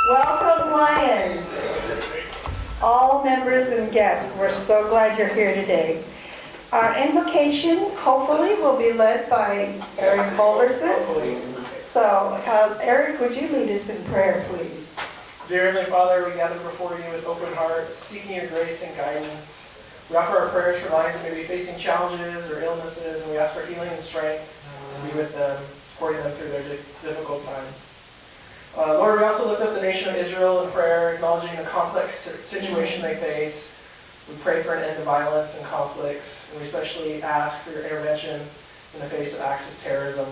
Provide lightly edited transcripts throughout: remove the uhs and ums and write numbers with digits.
Welcome, Lions. All members and guests, we're so glad you're here today. Our invocation, hopefully, will be led by Eric Culverson. So, Eric, would you lead us in prayer, please? Dear Heavenly Father, we gather before you with open hearts, seeking your grace and guidance. We offer our prayers for lives that may be facing challenges or illnesses, and we ask for healing and strength to be with them, supporting them through their difficult time. Lord, we also lift up the nation of Israel in prayer, acknowledging the complex situation they face. We pray for an end to violence and conflicts, and we especially ask for your intervention in the face of acts of terrorism.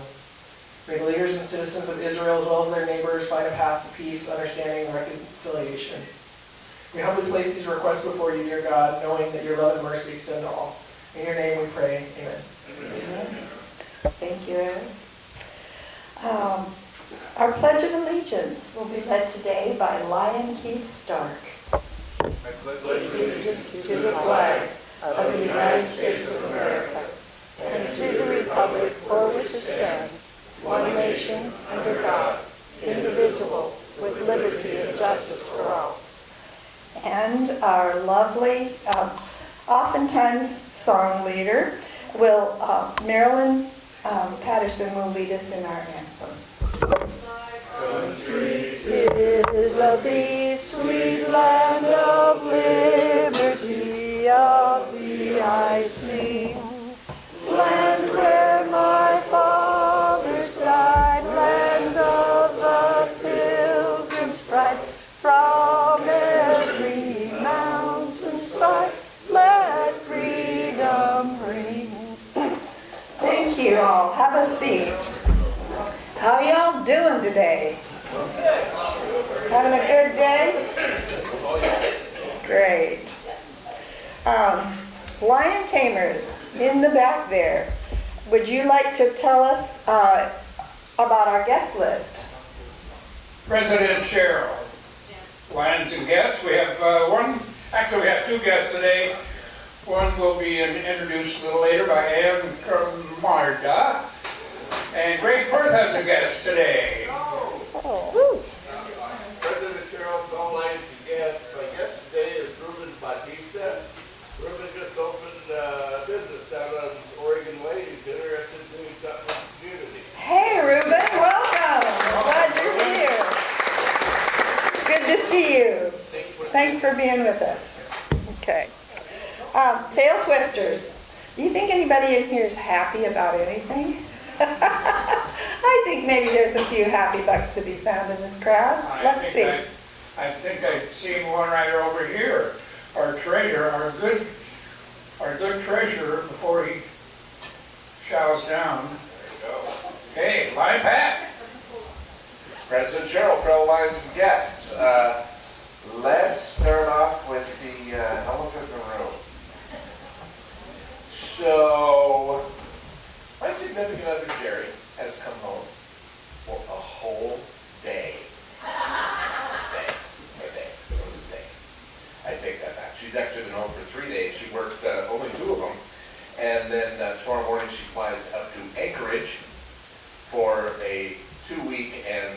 May the leaders and citizens of Israel, as well as their neighbors, find a path to peace, understanding, and reconciliation. We humbly place these requests before you, dear God, knowing that your love and mercy extend to all. In your name we pray. Amen. Amen. Thank you, Eric. Our Pledge of Allegiance will be led today by Lion Keith Stark. I pledge allegiance to the flag of the United States of America and to the republic for which it stands, one nation, under God, indivisible, with liberty and justice for all. And our lovely, oftentimes song leader, Marilyn Patterson will lead us in our anthem. Country, 'tis of thee, sweet land of liberty, of thee I sing. Land where my fathers died, land of the pilgrim's pride, from every mountainside, let freedom ring. Thank you all. Have a seat. How y'all doing today? Having a good day? Great. Lion Tamers, in the back there, would you like to tell us about our guest list? President Cheryl. Lions and guests, we have we have two guests today. One will be introduced a little later by Ann Marda. And Great Perth has a guest today. Oh. President Cheryl, all Lions and guests. My guest today is Ruben Batista. Ruben just opened a business down on Oregon Way. He's interested in doing something with the community. Hey, Ruben, welcome. Glad you're here. Good to see you. Thanks for being with us. Okay. Tail twisters. Do you think anybody in here is happy about anything? I think maybe there's a few happy bucks to be found in this crowd. Let's see. I think I've seen one right over here. Our trader, our good treasurer, before he chows down. There you go. Hey, Lion Pat. President Cheryl, fellow Lions and guests. Let's start off with the elephant in the room. So, my significant other, Jerry, has come home for a whole day. I take that back. She's actually been home for 3 days. She worked only 2 of them. And then tomorrow morning she flies up to Anchorage for a 2-week and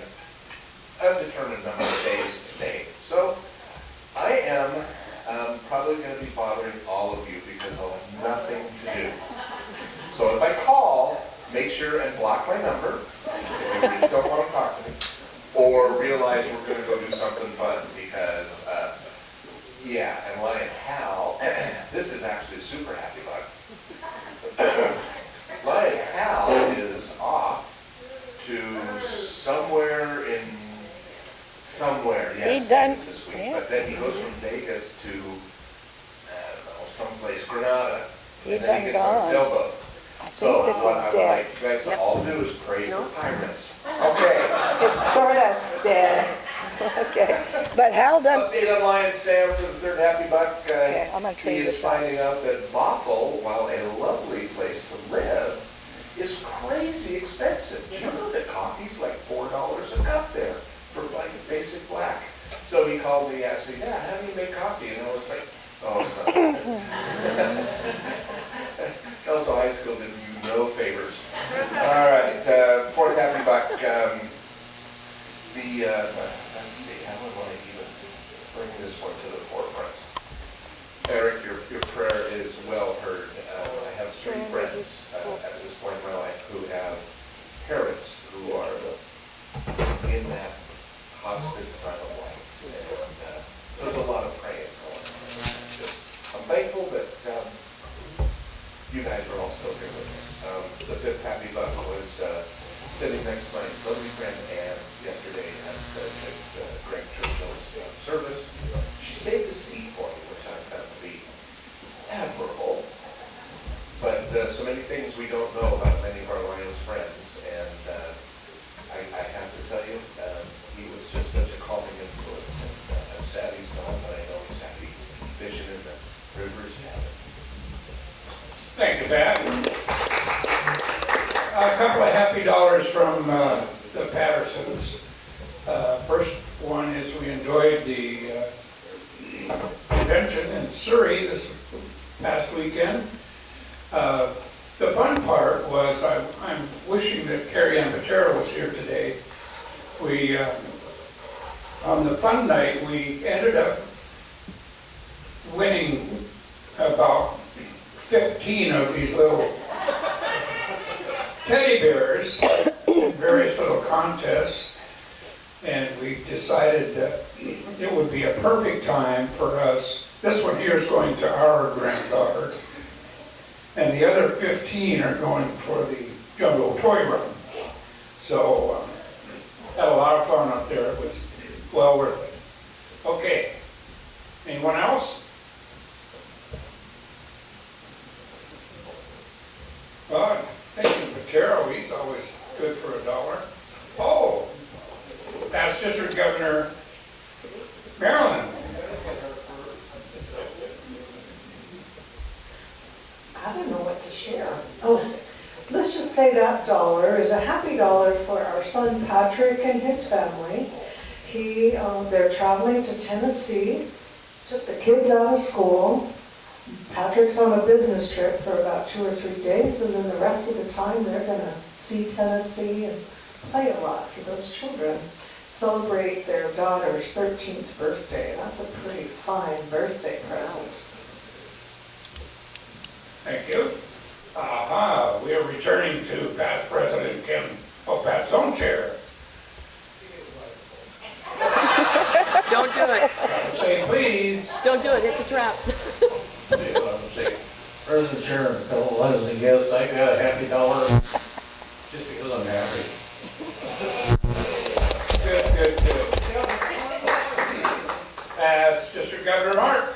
undetermined number of days stay. So, I am probably going to be bothering all of you because I'll have nothing to do. So if I call, make sure and block my number if you really don't want to talk to me, or realize we're going to go do something fun because, and Lion Hal, this is actually a super happy bug. Lion Hal is off to somewhere, yes, this week, but then he goes from Vegas to, I don't know, someplace, Granada, and then he gets on a sailboat. So what I would like you guys to all do is pray for pirates. Okay. It's sort of dead. Okay. But Hal done. Update on Lion Sam for the third happy buck. Okay, I'm gonna He trade is this out. finding out that Bothell, while a lovely place to live, is crazy expensive. You know that coffee's like $4 a cup there for like a basic black. So he called me, asked me, Dad, how do you make coffee? And I was like, oh, son. Also, high school did you no favors. All right, fourth happy buck. Let's see, how do I hospice time of life. And there's a lot of praying going on. I'm thankful that you guys are all still here with us. The fifth happy buck was sitting next to my lovely friend Ann yesterday at Greg Churchill's service. She saved a seat for me, which I found to be admirable. But so many things we don't know about many of our Lions friends, and I have to tell you, he was just such a calming influence. And I'm sad he's gone, but I know he's happy fishing in the rivers. Thank you, Pat. A couple of happy dollars from the Pattersons. First one is we enjoyed the convention in Surrey this past weekend. The fun part was I'm wishing that Carrie Ann Patera was here today. We, on the fun night, we ended up winning about 15 of these little teddy bears in various little contests, and we decided that it would be a perfect time for us. This one here is going to our granddaughter, and the other 15 are going for the Jungle Toy Run. So had a lot of fun up there. It was well worth it. Okay, anyone else? Well, thinking Patero, he's always good for $1. Oh, that's District Governor Marilyn. I don't know what to share. Oh, let's just say that dollar is a happy dollar for our son Patrick and his family. They're traveling to Tennessee, took the kids out of school. Patrick's on a business trip for about 2 or 3 days, and then the rest of the time they're going to see Tennessee and play a lot for those children. Celebrate their daughter's 13th birthday. That's a pretty fine birthday present. Thank you. Aha, we are returning to past President Pat's own chair. Don't do it. Say please. Don't do it. It's a trap. President Chair and fellow Lions and guests, I got a happy dollar just because I'm happy. Good. As District Governor Mark.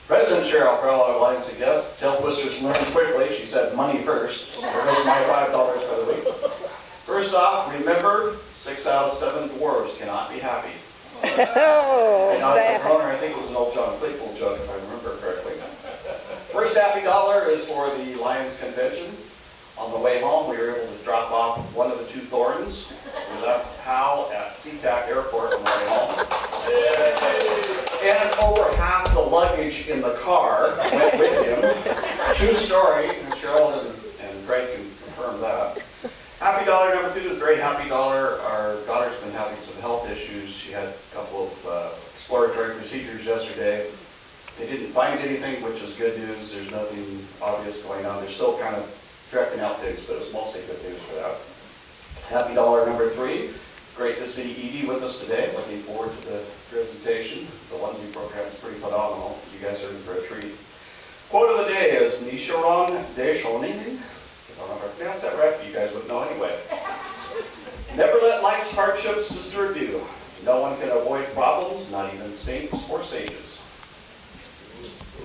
President Cheryl, fellow Lions and guests, tell Twisters learn quickly. She said money first. There's my $5 for the week. First off, remember, 6 out of 7 dwarves cannot be happy. Oh, And I think it was an old John Claypool joke, if I remember correctly. First happy dollar is for the Lions Convention. On the way home, we were able to drop off one of the 2 Thorns. We left Hal at SeaTac Airport on the way home. And over half the luggage in the car went with him. True story, and Cheryl and Greg can confirm that. Happy dollar number 2 is a very happy dollar. Our daughter's been having some health issues. She had a couple of exploratory procedures yesterday. They didn't find anything, which is good news. There's nothing obvious going on. They're still kind of checking out things, but it's mostly good news for that. Happy dollar number 3. Great to see Edie with us today. Looking forward to the presentation. The onesie program is pretty phenomenal. You guys are in for a treat. Quote of the day is Nisharon Deshoning. I don't know if I pronounced that right, but you guys would know anyway. Never let life's hardships disturb you. No one can avoid problems, not even saints or sages.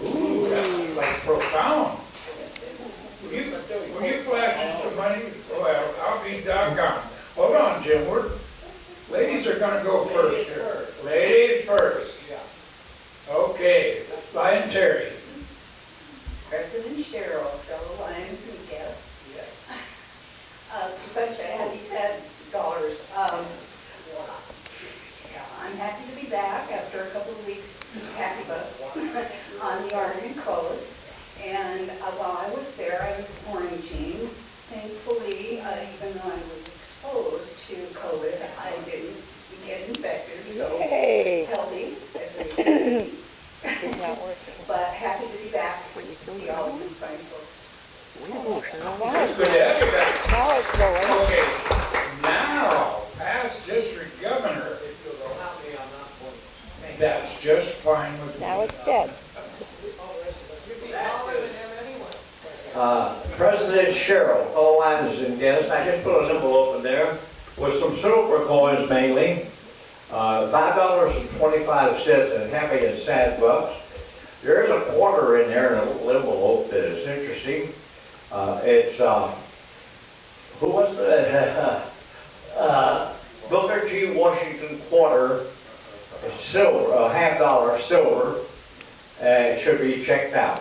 Ooh, that's profound. Will you flash in some money? Well, I'll be doggone. Hold on, Jim. Ladies are going to go first here. Ladies first. Okay. Lion Terry. President Cheryl, fellow Lions and guests. Yes. A bunch of happy sad dollars. I'm happy to be back after a couple of weeks happy bucks on the Oregon coast. And while I was there, I was quarantined. Thankfully, even though I was exposed to COVID, I didn't get infected. So guest, I just put an envelope in there with some silver coins mainly, $5.25 in happy and sad bucks. There's a quarter in there in a little envelope that is interesting. It's, who was it? Booker G. Washington quarter. It's silver, $50 silver. It should be checked out.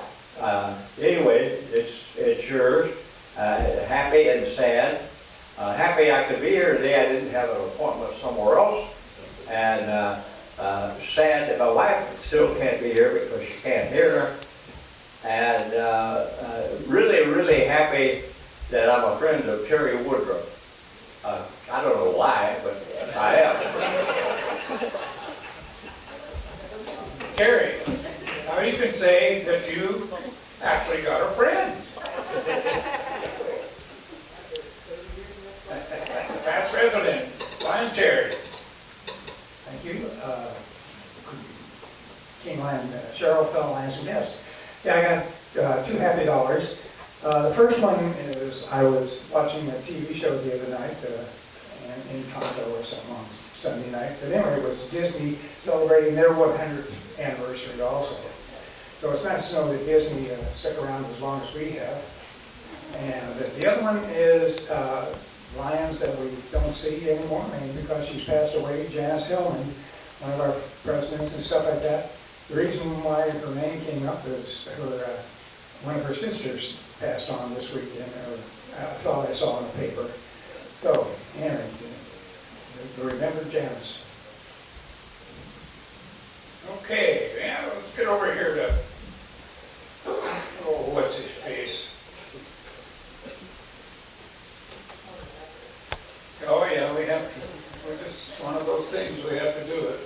Anyway, it's yours. Happy and sad. Happy I could be here today. I didn't have an appointment somewhere else. And sad that my wife still can't be here because she can't hear. And really, really happy that I'm a friend of Terry Woodruff. I don't know why, but I am. Terry, now you can say that you actually got a friend. Past resident, Lion Terry. Thank you. King Lion, Cheryl, fellow Lions and guests. Yeah, I got two happy dollars. The first one is I was watching a TV show the other night in Toronto or something on Sunday night. But anyway, it was Disney celebrating their 100th anniversary also. So it's nice to know that Disney stuck around as long as we have. And the other one is Lions that we don't see anymore, mainly because she's passed away, Janice Hillman, one of our presidents and stuff like that. The reason why her name came up is one of her sisters passed on this weekend, or I thought I saw in the paper. So, anyway, remember Janice. Okay, yeah, let's get over here to, oh, what's his face? Oh, yeah, we have to, it's one of those things, we have to do it.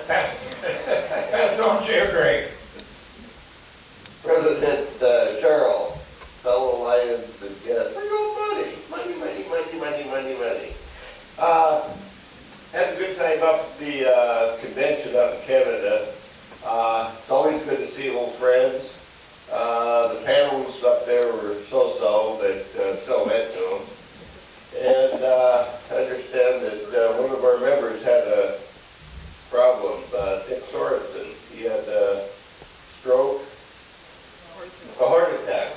Pass on, Chair Gray. President Cheryl, fellow Lions and guests, I go money. Had a good time up at the convention up in Canada. It's always good to see old friends. The panels up there were so-so, but still went to them. And I understand that one of our members had a problem, Dick Sorensen. He had a stroke, a heart attack,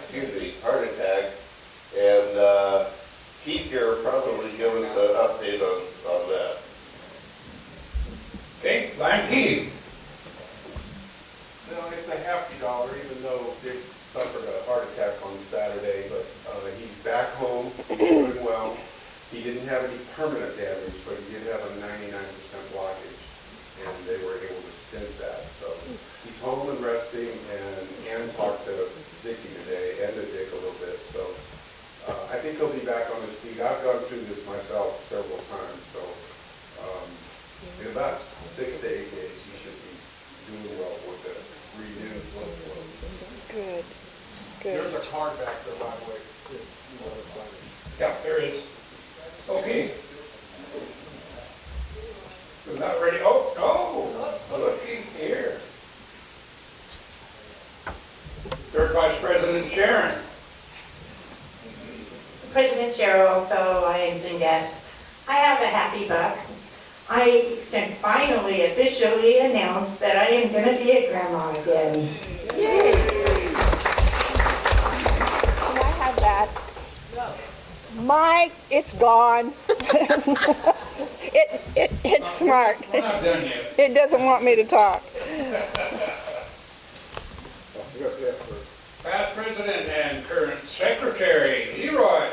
heart attack. And Keith here probably give us an update on that. Okay, Lion Keith. No, it's a happy dollar, even though Dick suffered a heart attack on Saturday, but he's back home, doing well. He didn't have any permanent damage, but he did have a 99% blockage, and they were able to stent that. So he's home and resting, and Ann talked to Dickie today, and to Dick a little bit. So I think he'll be back on his feet. I've gone through this myself several times, so in about 6 to 8 days, he should be doing well with the renewed blood flow. Good, There's good. a card back there, by the way, if you want to find it. Yeah, there is. Okay. We're not ready. Oh, looky here. Third Vice President Sharon. President Cheryl, fellow Lions and guests, I have a happy buck. I can finally officially announce that I am going to be a grandma again. Yay! Can I have that? Mike, it's gone. It's smart. We're not done yet. It doesn't want me to talk. Past President and current Secretary, Leroy.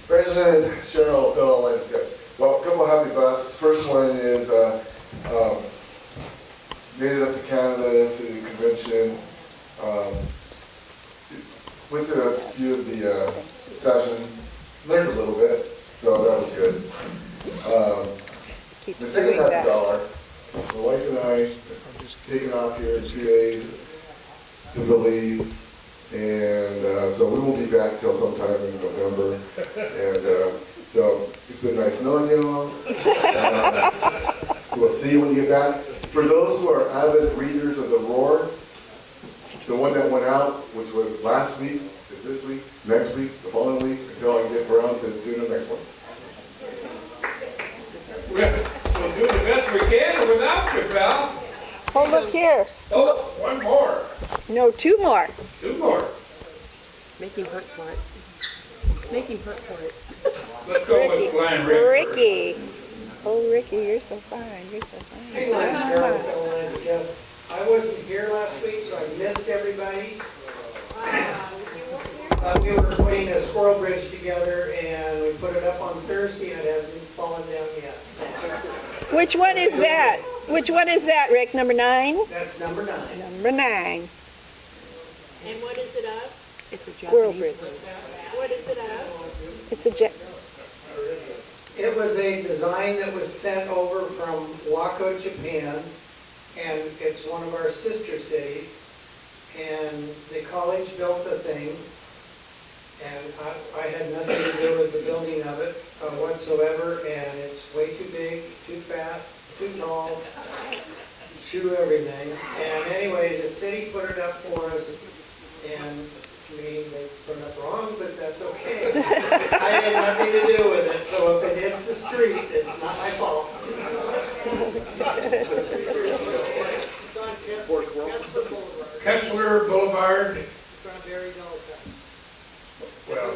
President Cheryl, fellow Lions guests. Well, a couple of happy bucks. First one is made it up to Canada to the convention. Went to a few of the sessions, learned a little bit, so that was good. The second happy dollar, my wife and I taking off here in 2 days to Belize, and so we won't be back till sometime in November. And so it's been nice knowing you all. We'll see you when you get back. For those who are avid readers of The Roar, the one that went out, which was last week's, if this week's, next week's, the following week, until I get around to doing the next one. We'll do the best we can without you, pal. Oh, look here. Oh, one more. No, two more. Two more. Make him hurt for it. Make him hurt for it. Let's go with Glenn Rick. Ricky. Oh, Ricky, you're so fine. You're so fine. Hey, last year, yes, I wasn't here last week, so I missed everybody. We were putting a squirrel bridge together, and we put it up on Thursday, and it hasn't fallen down yet. Which one is that? Which one is that, Rick? Number 9? That's number 9. Number 9. And what is it of? It's a Squirrel Japanese bridge. What is it of? It's a jet. It was a design that was sent over from Wako, Japan, and it's one of our sister cities. And the college built the thing, and I had nothing to do with the building of it whatsoever, and it's way too big, too fat, too tall, too everything. And anyway, the city put it up for us, and to me, they put it up wrong, but that's okay. I had nothing to do with it, so if it hits the street, it's not my fault. It's on Kessler Boulevard. Kessler Boulevard. It's on Barry Doll's house. Well,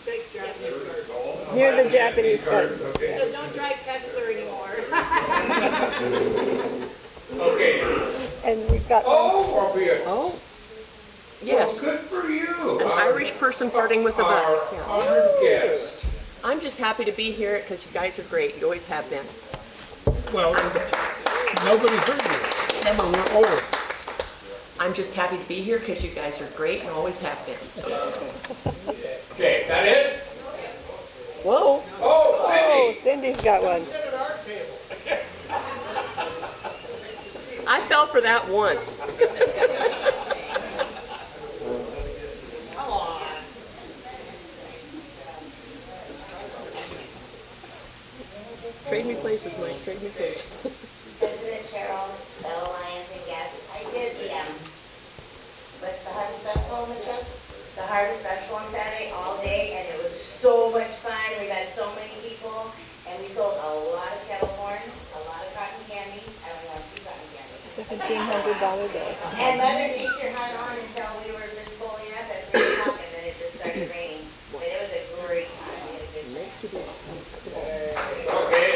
Big Japanese garden. Near the Japanese garden. Okay. So don't drive Kessler anymore. Okay. And we've got Oh, I'll be a... Oh, yes. Well, good for you. An Irish person parting with a buck. Our Yeah. honored guest. I'm just happy to be here because you guys are great. You always have been. Well, nobody heard you. Remember, we're old. I'm just happy to be here because you guys are great and always have been. So. Okay, that it? Whoa. Oh, Oh, Cindy. Cindy's got one. Sit at our table. I fell for that once. Trade me places, Mike. Trade me places. President Cheryl, fellow Lions and guests, I did the Harvest Festival in the truck. The Harvest Festival on Saturday all day, and it was so much fun. We had so many people, and we sold a lot of kettle corn, a lot of cotton candy. I only have 2 cotton candies. $1,700 day. And Mother Nature hung on until we were just pulling up at 3 o'clock, and then it just started raining. But it was a great time. We had a good time. Okay.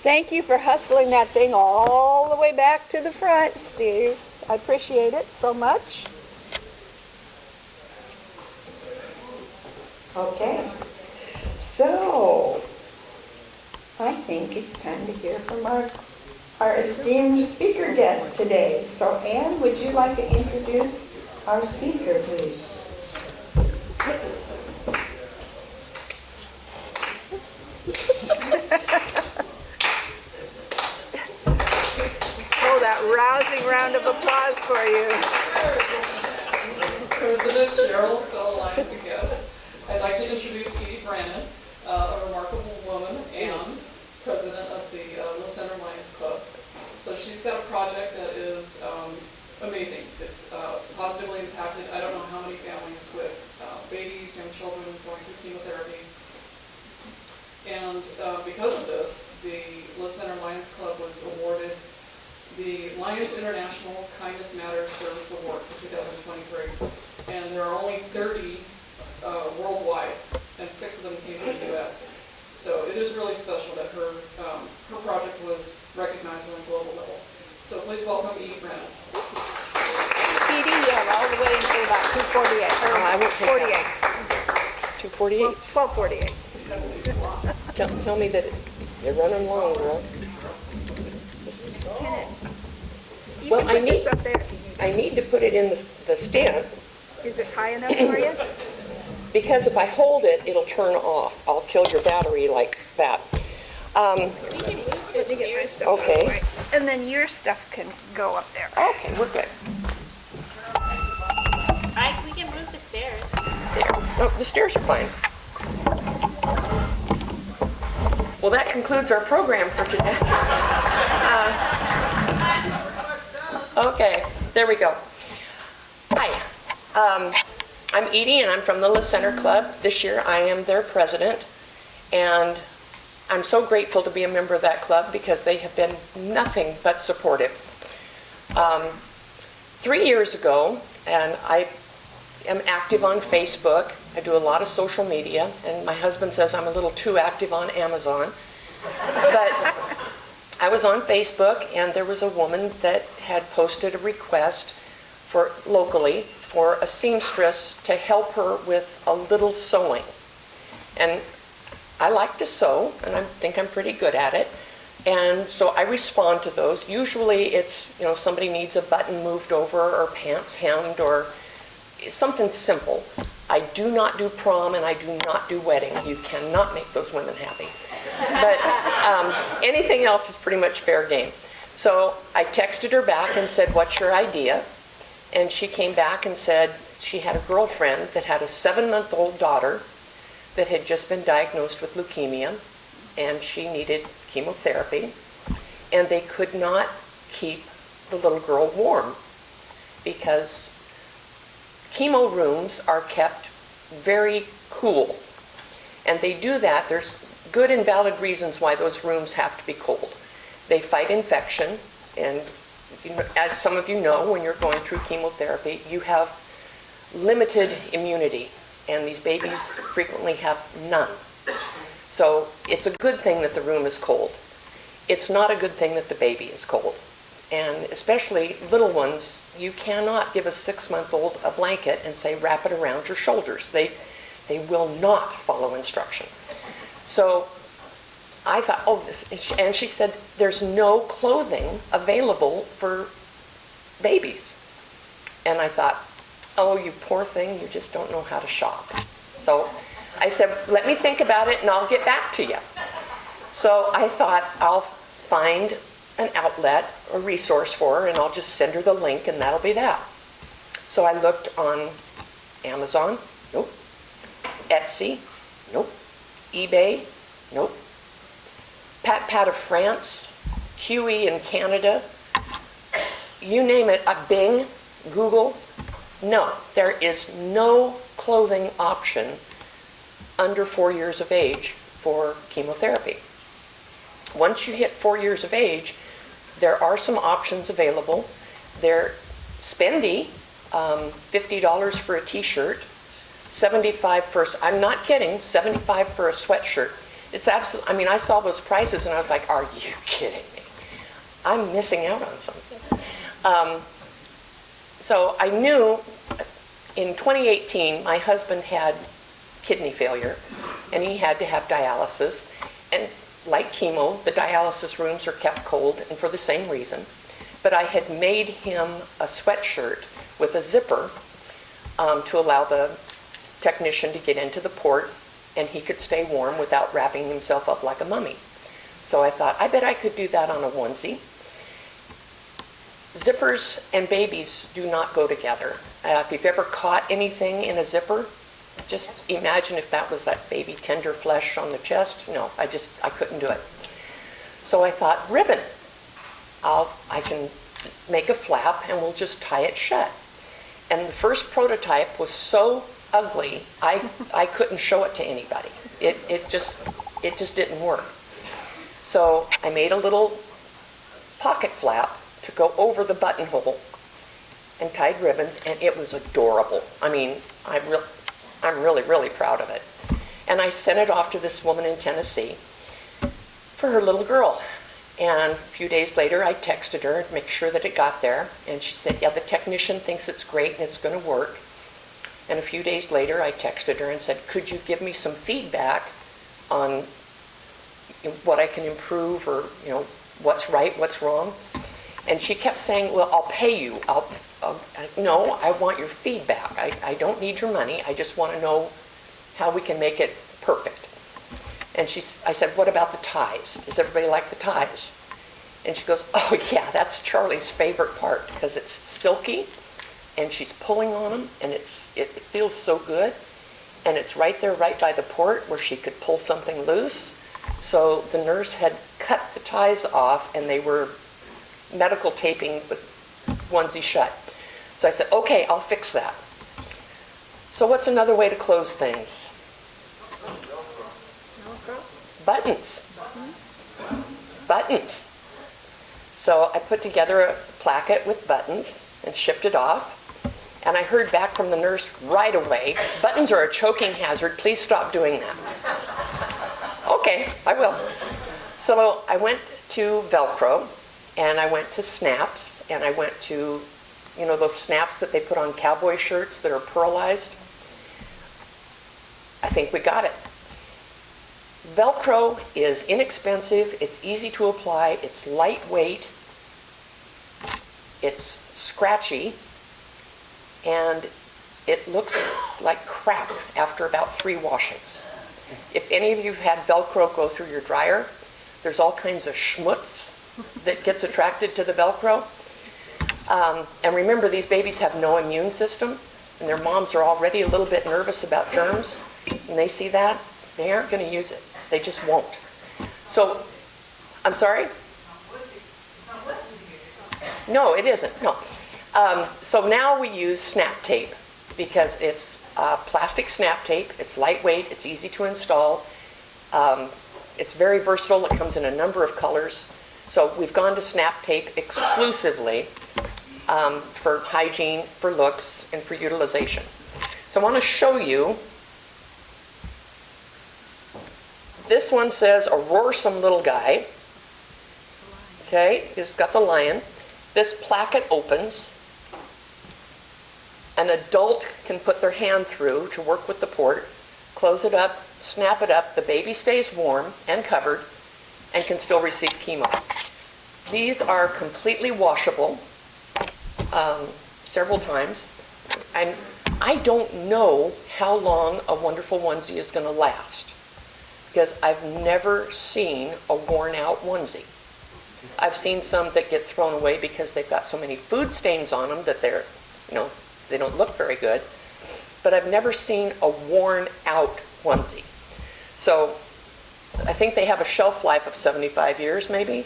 Thank you for hustling that thing all the way back to the front, Steve. I appreciate it so much. Okay, so I think it's time to hear from our esteemed speaker guest today. So Anne, would you like to introduce our speaker, please? Oh, that rousing round of applause for you. President Cheryl, fellow Lions and guests, I'd like to introduce Edie Brannon, a remarkable woman and president of the Little Center Lions Club. So she's got a project that is amazing. It's positively impacted, I don't know how many families with babies, young children going through chemotherapy. And because of this, the Little Center Lions Club was awarded the Lions International Kindness Matters Service Award for 2023. And there are only 30 worldwide, and 6 of them came from the U.S. So it is really special that her project was recognized on a global level. So please welcome Edie Brannon. Edie, you have all the way until about 2:48. I won't take 48. 2:48? 12:48. Tell me that you're running long, girl. You Well, can put this up there if you need I need to put it in the stand. it. Is it high enough for you? Because if I hold it, it'll turn off. I'll kill your battery like that. Let me get my stuff out of Okay. the way. And then your stuff can go up there. Okay, we're good. We can move the stairs. Oh, the stairs are fine. Well, that concludes our program for today. Okay. There we go. Hi, I'm Edie and I'm from the La Center Club. This year I am their president, and I'm so grateful to be a member of that club because they have been nothing but supportive. 3 years ago, and I am active on Facebook. I do a lot of social media, and my husband says I'm a little too active on Amazon. But I was on Facebook, and there was a woman that had posted a request for locally for a seamstress to help her with a little sewing. And I like to sew, and I think I'm pretty good at it. And so I respond to those. Usually it's, somebody needs a button moved over or pants hemmed or something simple. I do not do prom and I do not do wedding. You cannot make those women happy. But anything else is pretty much fair game. So I texted her back and said, what's your idea? And she came back and said she had a girlfriend that had a 7-month-old daughter that had just been diagnosed with leukemia, and she needed chemotherapy, and they could not keep the little girl warm because chemo rooms are kept very cool. And they do that. There's good and valid reasons why those rooms have to be cold. They fight infection, and as some of you know, when you're going through chemotherapy, you have limited immunity, and these babies frequently have none. So it's a good thing that the room is cold. It's not a good thing that the baby is cold. And especially little ones, you cannot give a 6-month-old a blanket and say, wrap it around your shoulders. They will not follow instruction. So I thought, and she said, there's no clothing available for babies. And I thought, oh, you poor thing, you just don't know how to shop. So I said, let me think about it and I'll get back to you. So I thought I'll find an outlet, a resource for her, and I'll just send her the link and that'll be that. So I looked on Amazon, nope. Etsy, nope. eBay, nope. Pat of France, Huey in Canada, you name it, Bing, Google. No, there is no clothing option under 4 years of age for chemotherapy. Once you hit 4 years of age, there are some options available. They're spendy, $50 for a t-shirt, $75 for, I'm not kidding, $75 for a sweatshirt. It's absolutely, I saw those prices and I was like, are you kidding me? I'm missing out on something. So I knew in 2018, my husband had kidney failure and he had to have dialysis. And like chemo, the dialysis rooms are kept cold, and for the same reason. But I had made him a sweatshirt with a zipper to allow the technician to get into the port, and he could stay warm without wrapping himself up like a mummy. So I thought, I bet I could do that on a onesie. Zippers and babies do not go together. If you've ever caught anything in a zipper, just imagine if that was that baby tender flesh on the chest. No, I couldn't do it. So I thought, ribbon. I can make a flap and we'll just tie it shut. And the first prototype was so ugly, I couldn't show it to anybody. It just didn't work. So I made a little pocket flap to go over the buttonhole and tied ribbons, and it was adorable. I'm really, really proud of it. And I sent it off to this woman in Tennessee for her little girl. And a few days later, I texted her to make sure that it got there. And she said, yeah, the technician thinks it's great and it's going to work. And a few days later, I texted her and said, could you give me some feedback on what I can improve, or what's right, what's wrong? And she kept saying, well, I'll pay you. No, I want your feedback. I don't need your money. I just want to know how we can make it perfect. And I said, what about the ties? Does everybody like the ties? And she goes, oh yeah, that's Charlie's favorite part because it's silky and she's pulling on them and it feels so good. And it's right there, right by the port where she could pull something loose. So the nurse had cut the ties off and they were medical taping with onesie shut. So I said, okay, I'll fix that. So what's another way to close things? Buttons. Buttons. So I put together a placket with buttons and shipped it off. And I heard back from the nurse right away, buttons are a choking hazard, please stop doing that. Okay, I will. So I went to Velcro, and I went to snaps, and I went to, you know, those snaps that they put on cowboy shirts that are pearlized. I think we got it. Velcro is inexpensive, it's easy to apply, it's lightweight, it's scratchy, and it looks like crap after about 3 washings. If any of you have had Velcro go through your dryer, there's all kinds of schmutz that gets attracted to the Velcro. And remember, these babies have no immune system, and their moms are already a little bit nervous about germs, and they see that, they aren't going to use it. They just won't. So, I'm sorry? No, it isn't, no. So now we use snap tape because it's plastic snap tape, it's lightweight, it's easy to install, it's very versatile, it comes in a number of colors. So we've gone to snap tape exclusively for hygiene, for looks, and for utilization. So I want to show you. This one says a roarsome little guy. Okay, it's got the lion. This placket opens. An adult can put their hand through to work with the port, close it up, snap it up. The baby stays warm and covered and can still receive chemo. These are completely washable several times. And I don't know how long a wonderful onesie is going to last because I've never seen a worn out onesie. I've seen some that get thrown away because they've got so many food stains on them that they're, you know, they don't look very good. But I've never seen a worn out onesie. So I think they have a shelf life of 75 years maybe,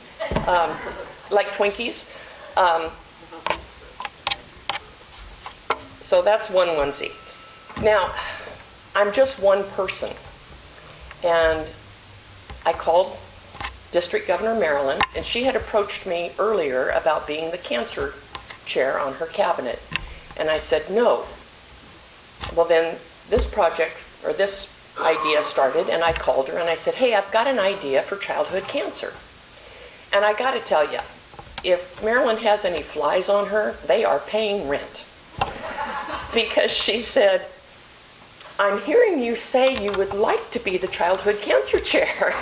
like Twinkies. So that's one onesie. Now, I'm just one person. And I called District Governor Marilyn, and she had approached me earlier about being the cancer chair on her cabinet. And I said no. Well, then this project, or this idea started, and I called her and I said, hey, I've got an idea for childhood cancer. And I got to tell you, if Marilyn has any flies on her, they are paying rent. Because she said, I'm hearing you say you would like to be the childhood cancer chair.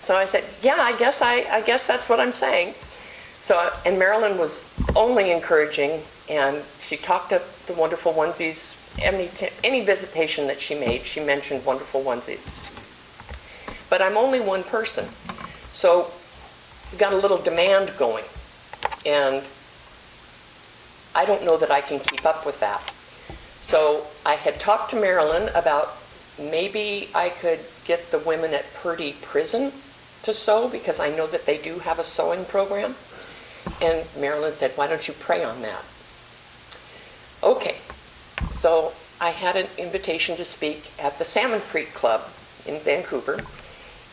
So I said, yeah, I guess that's what I'm saying. So, and Marilyn was only encouraging, and she talked up the wonderful onesies. Any visitation that she made, she mentioned wonderful onesies. But I'm only one person, so we got a little demand going, and I don't know that I can keep up with that. So I had talked to Marilyn about maybe I could get the women at Purdy Prison to sew, because I know that they do have a sewing program. And Marilyn said, why don't you pray on that? Okay, so I had an invitation to speak at the Salmon Creek Club in Vancouver,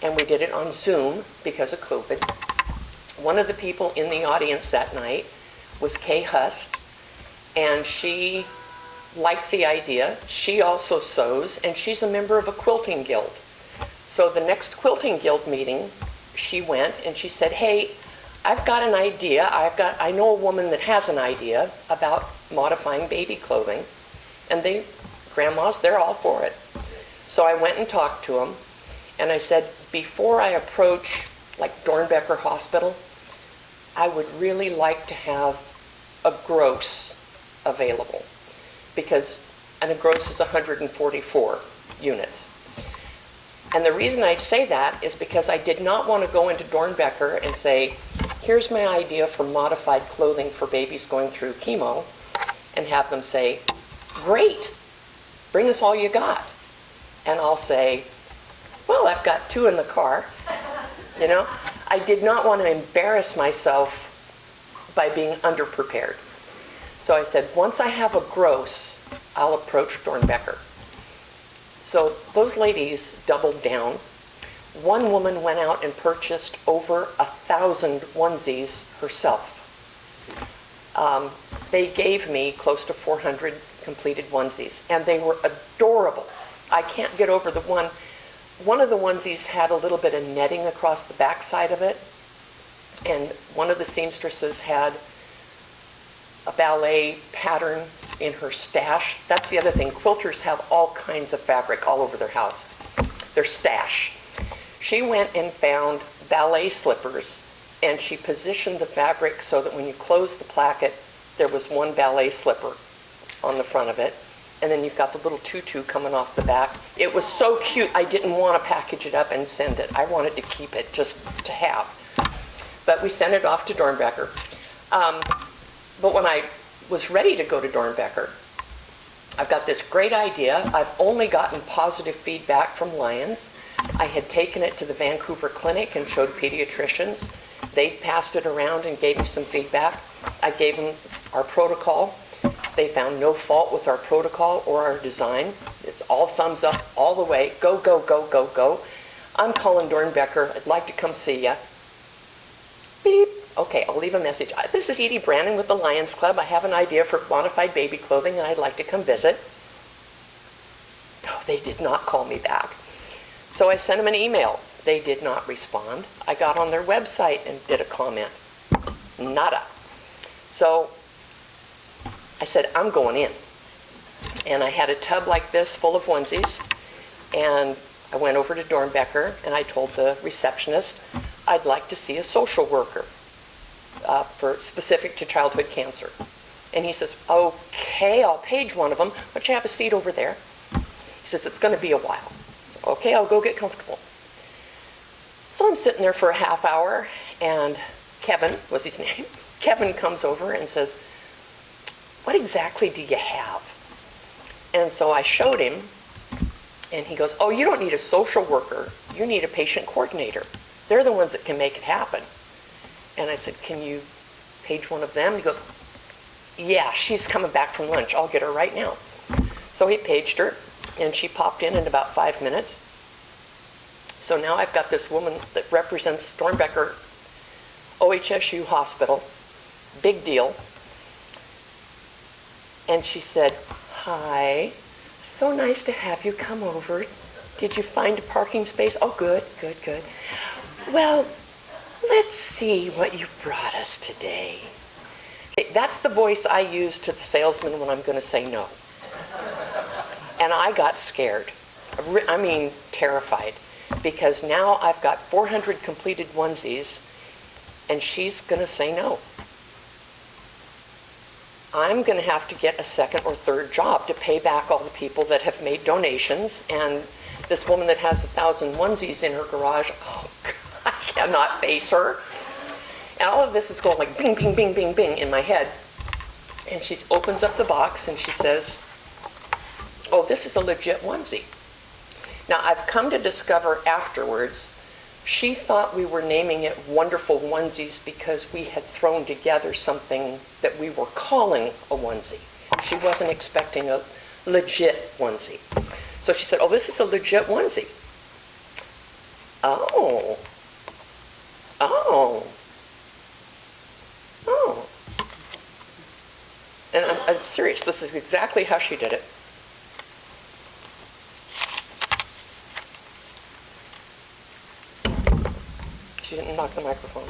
and we did it on Zoom because of COVID. One of the people in the audience that night was Kay Hust, and she liked the idea. She also sews, and she's a member of a quilting guild. So the next quilting guild meeting, she went and she said, hey, I've got an idea. I know a woman that has an idea about modifying baby clothing, and grandmas, they're all for it. So I went and talked to them, and I said, before I approach like Dornbecker Hospital, I would really like to have a gross available, because a gross is 144 units. And the reason I say that is because I did not want to go into Dornbecker and say, here's my idea for modified clothing for babies going through chemo, and have them say, great, bring us all you got. And I'll say, well, I've got 2 in the car. You know, I did not want to embarrass myself by being underprepared. So I said, once I have a gross, I'll approach Dornbecker. So those ladies doubled down. One woman went out and purchased over 1,000 onesies herself. They gave me close to 400 completed onesies, and they were adorable. I can't get over the one. One of the onesies had a little bit of netting across the backside of it, and one of the seamstresses had a ballet pattern in her stash. That's the other thing. Quilters have all kinds of fabric all over their house. Their stash. She went and found ballet slippers, and she positioned the fabric so that when you close the placket, there was one ballet slipper on the front of it, and then you've got the little tutu coming off the back. It was so cute, I didn't want to package it up and send it. I wanted to keep it just to have. But we sent it off to Dornbecker. But when I was ready to go to Dornbecker, I've got this great idea. I've only gotten positive feedback from Lions. I had taken it to the Vancouver clinic and showed pediatricians. They passed it around and gave me some feedback. I gave them our protocol. They found no fault with our protocol or our design. It's all thumbs up all the way. Go, go, go, go, go. I'm calling Dornbecker. I'd like to come see you. Beep. Okay, I'll leave a message. This is Edie Brannon with the Lions Club. I have an idea for modified baby clothing and I'd like to come visit. No, they did not call me back. So I sent them an email. They did not respond. I got on their website and did a comment. Nada. So I said, I'm going in. And I had a tub like this full of onesies. And I went over to Dornbecker and I told the receptionist, I'd like to see a social worker for specific to childhood cancer. And he says, okay, I'll page one of them, but you have a seat over there. He says, it's going to be a while. Okay, I'll go get comfortable. So I'm sitting there for a half hour, and Kevin was his name. Kevin comes over and says, what exactly do you have? And so I showed him, and he goes, oh, you don't need a social worker. You need a patient coordinator. They're the ones that can make it happen. And I said, can you page one of them? He goes, yeah, she's coming back from lunch. I'll get her right now. So he paged her, and she popped in about 5 minutes. So now I've got this woman that represents Dornbecker OHSU Hospital. Big deal. And she said, hi, so nice to have you come over. Did you find a parking space? Oh, good, good, good. Well, let's see what you brought us today. That's the voice I use to the salesman when I'm going to say no. And I got scared. I mean, terrified. Because now I've got 400 completed onesies, and she's going to say no. I'm going to have to get a second or third job to pay back all the people that have made donations, and this woman that has 1,000 onesies in her garage, oh, God, I cannot face her. And all of this is going like bing, bing, bing, bing, bing in my head. And she opens up the box and she says, oh, this is a legit onesie. Now, I've come to discover afterwards, she thought we were naming it Wonderful Onesies because we had thrown together something that we were calling a onesie. She wasn't expecting a legit onesie. So she said, oh, this is a legit onesie. Oh. Oh. Oh. And I'm serious. This is exactly how she did it. She didn't knock the microphone.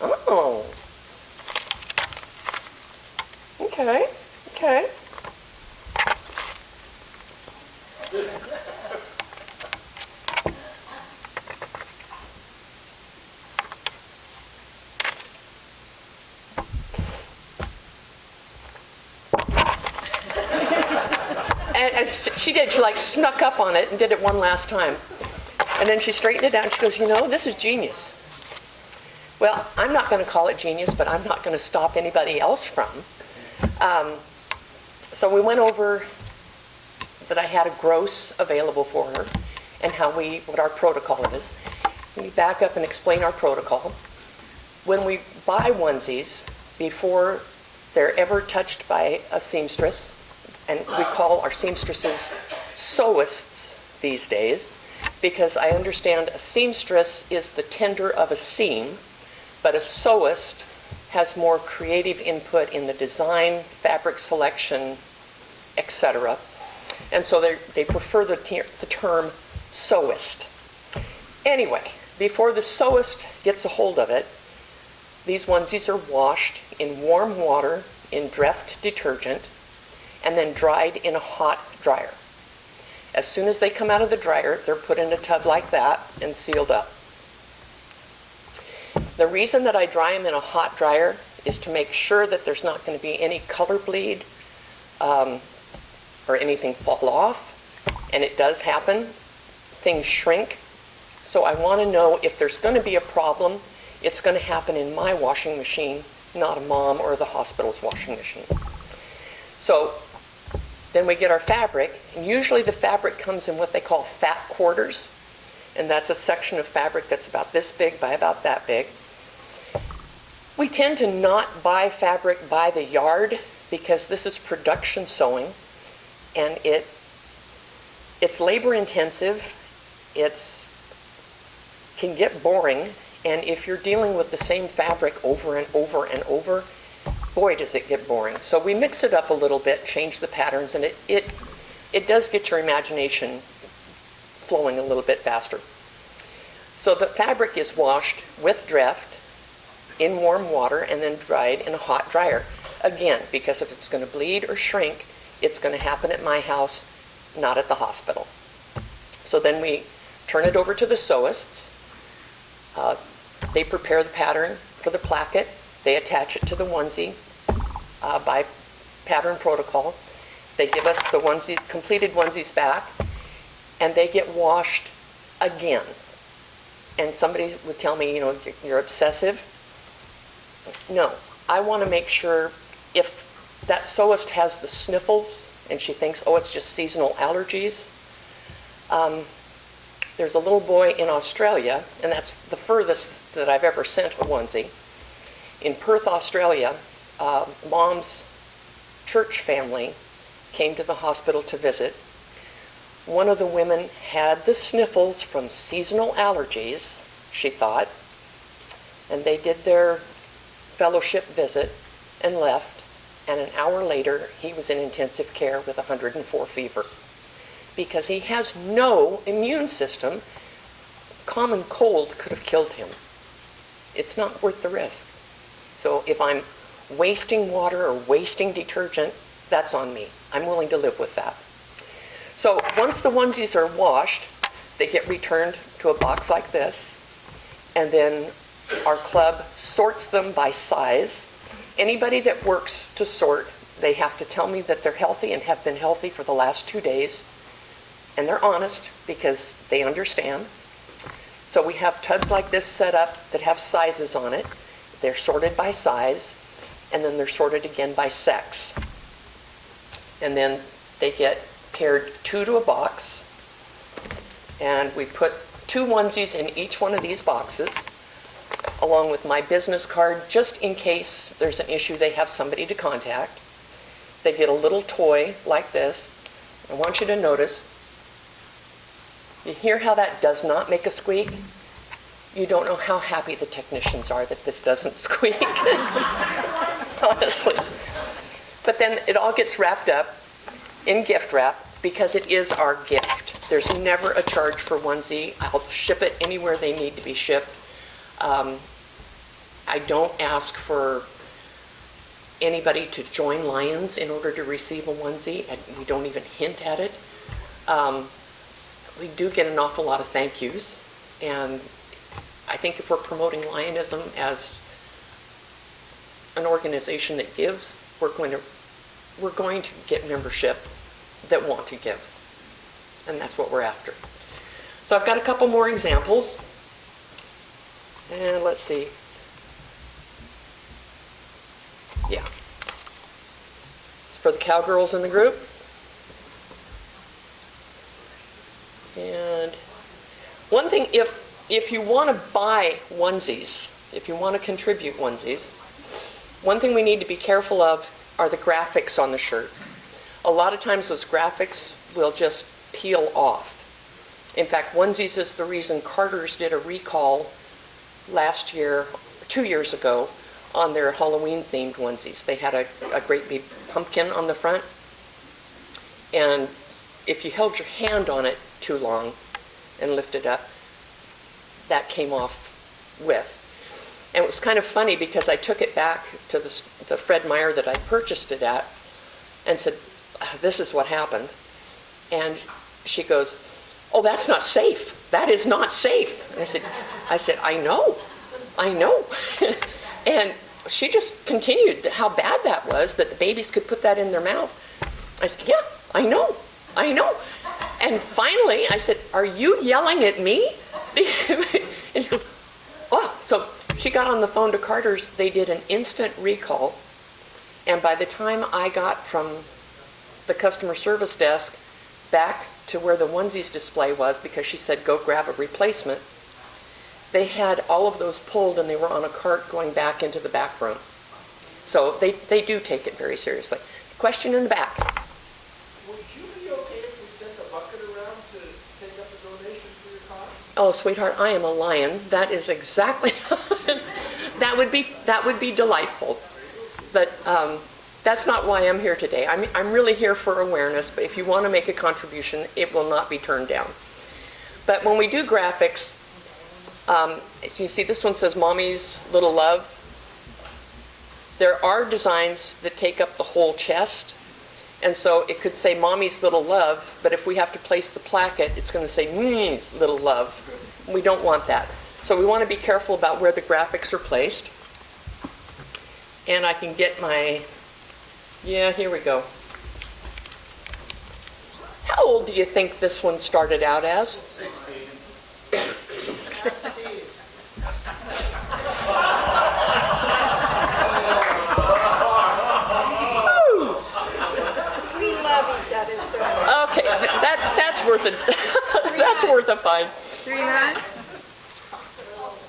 Oh. Okay. Okay. And she did. She like snuck up on it and did it one last time. And then she straightened it out and she goes, you know, this is genius. Well, I'm not going to call it genius, but I'm not going to stop anybody else from. So we went over that I had a gross available for her and what our protocol is. We back up and explain our protocol. when we buy onesies, before they're ever touched by a seamstress, and we call our seamstresses sewists these days, because I understand a seamstress is the tender of a seam, but a sewist has more creative input in the design, fabric selection, etc. And so they prefer the term sewist. Anyway, before the sewist gets a hold of it, these onesies are washed in warm water in Dreft detergent and then dried in a hot dryer. As soon as they come out of the dryer, they're put in a tub like that and sealed up. The reason that I dry them in a hot dryer is to make sure that there's not going to be any color bleed or anything fall off. And it does happen. Things shrink. So I want to know if there's going to be a problem, it's going to happen in my washing machine, not a mom or the hospital's washing machine. So then we get our fabric, and usually the fabric comes in what they call fat quarters, and that's a section of fabric that's about this big by about that big. We tend to not buy fabric by the yard because this is production sewing, and it's labor intensive, can get boring, and if you're dealing with the same fabric over and over and over, boy does it get boring. So we mix it up a little bit, change the patterns, and it does get your imagination flowing a little bit faster. So the fabric is washed with Dreft in warm water and then dried in a hot dryer. Again, because if it's going to bleed or shrink, it's going to happen at my house, not at the hospital. So then we turn it over to the sewists. They prepare the pattern for the placket. They attach it to the onesie by pattern protocol. They give us the completed onesies back, and they get washed again. And somebody would tell me, you're obsessive. No, I want to make sure if that sewist has the sniffles and she thinks, oh, it's just seasonal allergies. There's a little boy in Australia, and that's the furthest that I've ever sent a onesie. In Perth, Australia, Mom's church family came to the hospital to visit. One of the women had the sniffles from seasonal allergies, she thought, and they did their fellowship visit and left, and an hour later he was in intensive care with 104 fever because he has no immune system. Common cold could have killed him. It's not worth the risk. So if I'm wasting water or wasting detergent, that's on me. I'm willing to live with that. So once the onesies are washed, they get returned to a box like this, and then our club sorts them by size. Anybody that works to sort, they have to tell me that they're healthy and have been healthy for the last 2 days, and they're honest because they understand. So we have tubs like this set up that have sizes on it. They're sorted by size, and then they're sorted again by sex. And then they get paired 2 to a box, and we put 2 onesies in each one of these boxes, along with my business card, just in case there's an issue, they have somebody to contact. They get a little toy like this. I want you to notice, you hear how that does not make a squeak? You don't know how happy the technicians are that this doesn't squeak, honestly. But then it all gets wrapped up in gift wrap because it is our gift. There's never a charge for onesie. I'll ship it anywhere they need to be shipped. I don't ask for anybody to join Lions in order to receive a onesie, and we don't even hint at it. We do get an awful lot of thank yous, and I think if we're promoting Lionism as an organization that gives, we're going to get membership that want to give, and that's what we're after. So I've got a couple more examples, and let's see. Yeah, it's for the cowgirls in the group. And one thing, if you want to buy onesies, if you want to contribute onesies, one thing we need to be careful of are the graphics on the shirt. A lot of times those graphics will just peel off. In fact, onesies is the reason Carter's did a recall last year, 2 years ago, on their Halloween-themed onesies. They had a great big pumpkin on the front, and if you held your hand on it too long and lifted up, that came off with. And it was kind of funny because I took it back to the Fred Meyer that I purchased it at and said, this is what happened. And she goes, oh, that's not safe. That is not safe. And I said, I know. And she just continued how bad that was, that the babies could put that in their mouth. I said, yeah, I know. And finally, I said, are you yelling at me? And she goes, oh. So she got on the phone to Carter's. They did an instant recall. And by the time I got from the customer service desk back to where the onesies display was, because she said, go grab a replacement, they had all of those pulled and they were on a cart going back into the back room. So they do take it very seriously. Question in the back. Would you be okay if we sent a bucket around to take up a donation for your cause? Oh, sweetheart, I am a lion. That is exactly, that would be delightful. But that's not why I'm here today. I'm really here for awareness, but if you want to make a contribution, it will not be turned down. But when we do graphics, you see this one says Mommy's Little Love. There are designs that take up the whole chest, and so it could say Mommy's Little Love, but if we have to place the placket, it's going to say Mommy's Little Love. We don't want that. So we want to be careful about where the graphics are placed. And I can get my, yeah, here we go. How old do you think this one started out as? 16. We love each other so much. Okay, that's worth it. That's worth a fine. 3 months?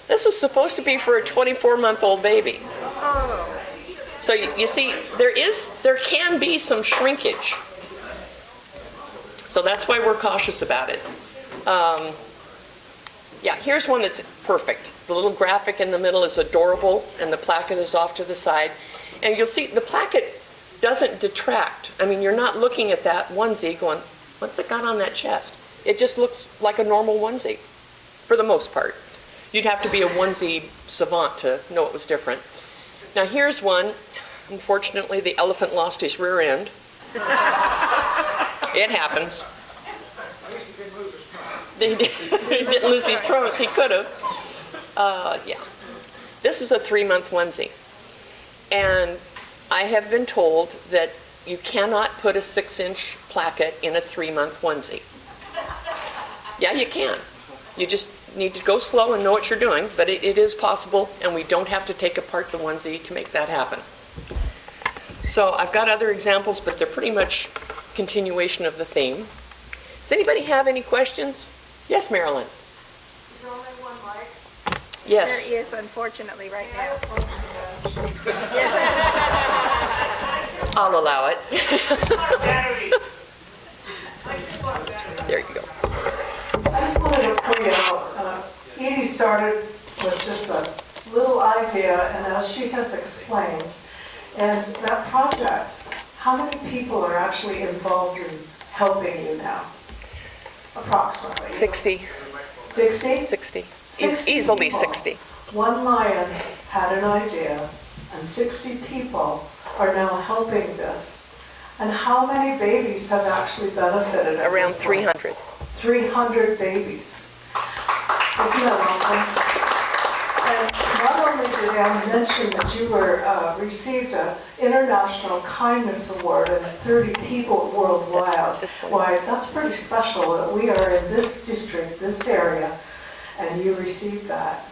This was supposed to be for a 24-month-old baby. Oh. So you see, there can be some shrinkage. So that's why we're cautious about it. Yeah, here's one that's perfect. The little graphic in the middle is adorable, and the placket is off to the side. And you'll see the placket doesn't detract. I mean, you're not looking at that onesie going, what's it got on that chest? It just looks like a normal onesie, for the most part. You'd have to be a onesie savant to know it was different. Now here's one. Unfortunately, the elephant lost his rear end. It happens. He didn't lose his trunk. He could have. Yeah. This is a 3-month onesie. And I have been told that you cannot put a 6-inch placket in a 3-month onesie. Yeah, you can. You just need to go slow and know what you're doing, but it is possible, and we don't have to take apart the onesie to make that happen. So I've got other examples, but they're pretty much continuation of the theme. Does anybody have any questions? Yes, Marilyn? Is there only one mic? Yes. There is, unfortunately, right now. I'll allow it. There you go. I just wanted to point out, Edie started with just a little idea, and as she has explained, and that project, how many people are actually involved in helping you now? Approximately. 60. 60? 60. 60 Easily people. 60. One lion had an idea, and 60 people are now helping this. And how many babies have actually benefited? Around 300. 300 babies. Isn't that awesome? And not only did Anne mention that you received an International Kindness Award and 30 people worldwide. Why, that's pretty special that we are in this district, this area, and you received that.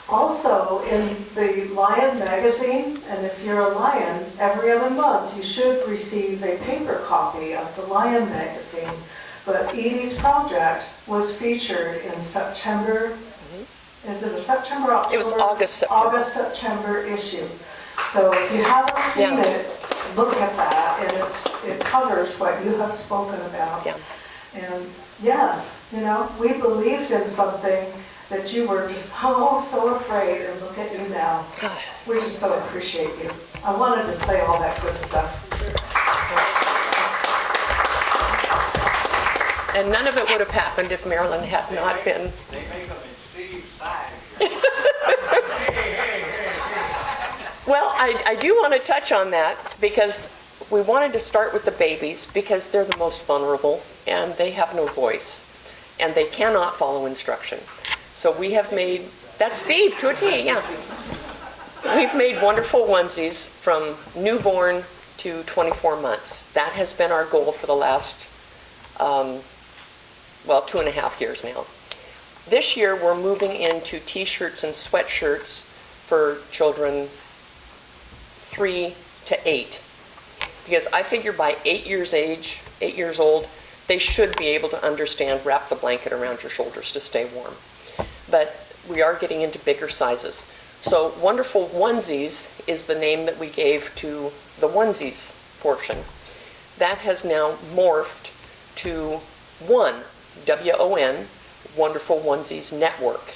Also, in the Lion magazine, and if you're a lion, every other month you should receive a paper copy of the Lion magazine. But Edie's project was featured in September is it a September, October? It was August, September. August, September issue. So if you haven't seen Yeah. it, look at that, and it covers what you have spoken about. Yeah. And yes, you know, we believed in something that you were just so afraid, and look at you now. We just so appreciate you. I wanted to say all that good stuff. And none of it would have happened if Marilyn had not been. They make them in Steve's size. Well, I do want to touch on that because we wanted to start with the babies because they're the most vulnerable and they have no voice and they cannot follow instruction. So we have made, that's Steve to a T, yeah. We've made wonderful onesies from newborn to 24 months. That has been our goal for the last, 2.5 years now. This year we're moving into t-shirts and sweatshirts for children 3 to 8. Because I figure by 8 years old, they should be able to understand wrap the blanket around your shoulders to stay warm. But we are getting into bigger sizes. So Wonderful Onesies is the name that we gave to the onesies portion. That has now morphed to WON, W-O-N, Wonderful Onesies Network.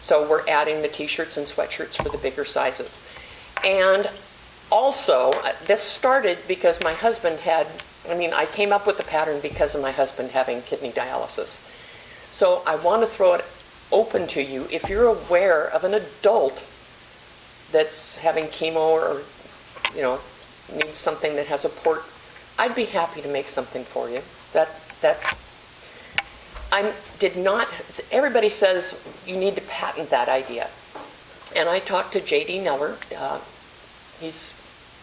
So we're adding the t-shirts and sweatshirts for the bigger sizes. And also, this started because my husband I came up with the pattern because of my husband having kidney dialysis. So I want to throw it open to you. If you're aware of an adult that's having chemo or, needs something that has a port, I'd be happy to make something for you. Everybody says you need to patent that idea. And I talked to J.D. Neller. He's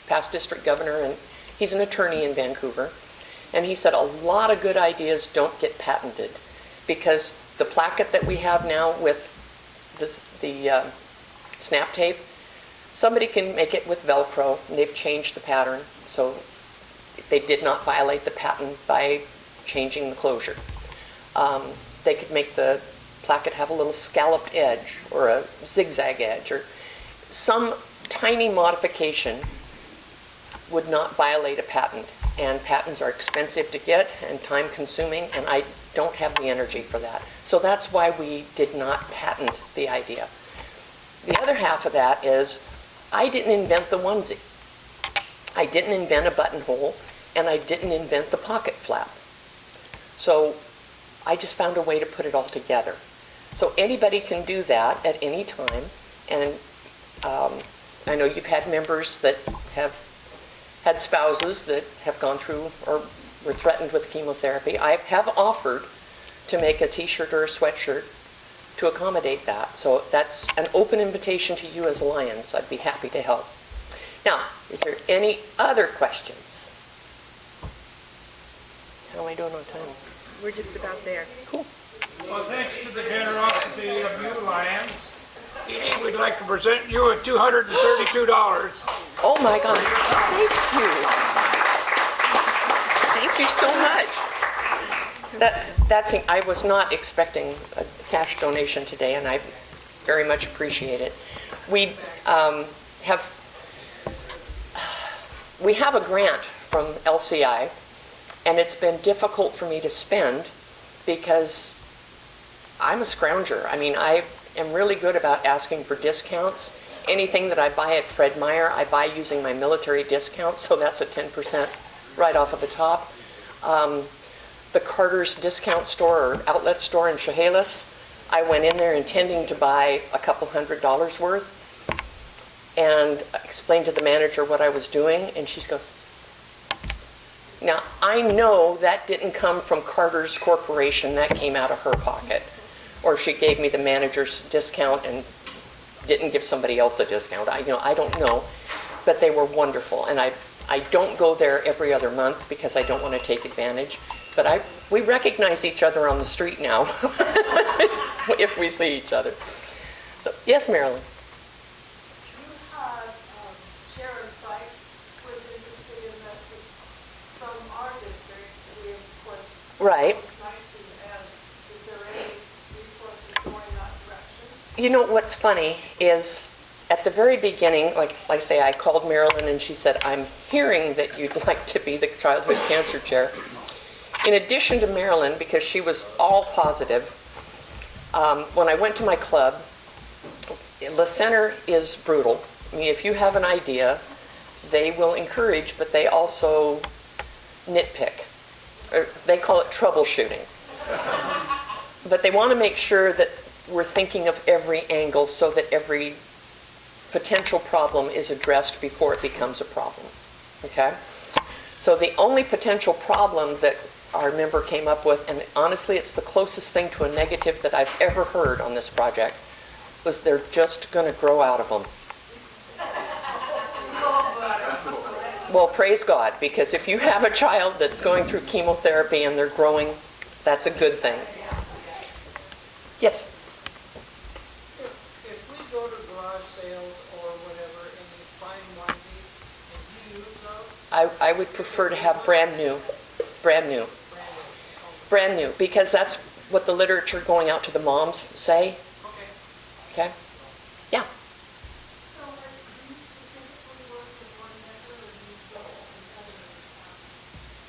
past district governor and he's an attorney in Vancouver. And he said a lot of good ideas don't get patented because the placket that we have now with the snap tape, somebody can make it with Velcro and they've changed the pattern. So they did not violate the patent by changing the closure. They could make the placket have a little scalloped edge or a zigzag edge or some tiny modification would not violate a patent. And patents are expensive to get and time consuming, and I don't have the energy for that. So that's why we did not patent the idea. The other half of that is I didn't invent the onesie. I didn't invent a buttonhole, and I didn't invent the pocket flap. So I just found a way to put it all together. So anybody can do that at any time, and I know you've had members that have had spouses that have gone through or were threatened with chemotherapy. I have offered to make a t-shirt or a sweatshirt to accommodate that. So that's an open invitation to you as Lions. I'd be happy to help. Now, is there any other questions? How am I doing on time? We're just about there. Cool. Well, thanks to the generosity of you Lions, Edie, we'd like to present you with $232. Oh my God, thank you. Thank you so much. I was not expecting a cash donation today, and I very much appreciate it. We have a grant from LCI, and it's been difficult for me to spend because I'm a scrounger. I mean, I am really good about asking for discounts. Anything that I buy at Fred Meyer, I buy using my military discount, so that's a 10% right off of the top. The Carter's discount store or outlet store in Chehalis, I went in there intending to buy a couple $100 worth and explained to the manager what I was doing, and she goes, now I know that didn't come from Carter's Corporation, that came out of her pocket. Or she gave me the manager's discount and didn't give somebody else a discount. I don't know, but they were wonderful. And I don't go there every other month because I don't want to take advantage. But we recognize each other on the street now if we see each other. So, yes, Marilyn. Sharon Sykes was interested in this from our district. We, of course, Right. would like to add, is there any resources going that direction? You know, what's funny is at the very beginning, like I say, I called Marilyn and she said, I'm hearing that you'd like to be the childhood cancer chair. In addition to Marilyn, because she was all positive, when I went to my club, the center is brutal. I mean, if you have an idea, they will encourage, but they also nitpick. Or they call it troubleshooting. But they want to make sure that we're thinking of every angle so that every potential problem is addressed before it becomes a problem. Okay? So the only potential problem that our member came up with, and honestly it's the closest thing to a negative that I've ever heard on this project, was they're just going to grow out of them. Well, praise God, because if you have a child that's going through chemotherapy and they're growing, that's a good thing. Yes? If we go to garage sales or whatever and we find onesies, and you use those? I would prefer to have brand new. Brand new. Brand new, because that's what the literature going out to the moms say. Okay? Yeah.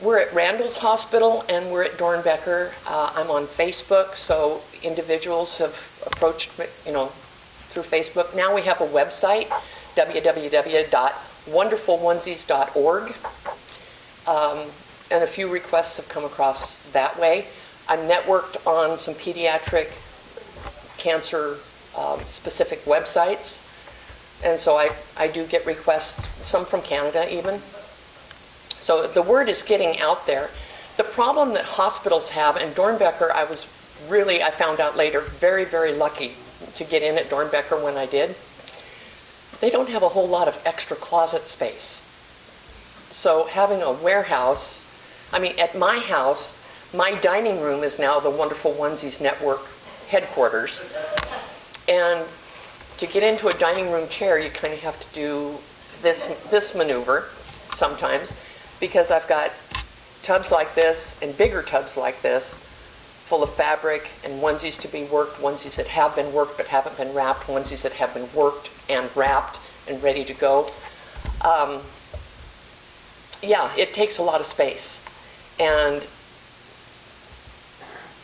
We're at Randall's Hospital and we're at Dornbecker. I'm on Facebook, so individuals have approached me, through Facebook. Now we have a website, www.wonderfulonesies.org, and a few requests have come across that way. I'm networked on some pediatric cancer specific websites, and so I do get requests, some from Canada even. So the word is getting out there. The problem that hospitals have, and Dornbecker, I found out later, very, very lucky to get in at Dornbecker when I did. They don't have a whole lot of extra closet space. So having a warehouse, at my house, my dining room is now the Wonderful Onesies Network headquarters. And to get into a dining room chair, you kind of have to do this maneuver sometimes, because I've got tubs like this and bigger tubs like this full of fabric and onesies to be worked, onesies that have been worked but haven't been wrapped, onesies that have been worked and wrapped and ready to go. Yeah, it takes a lot of space. And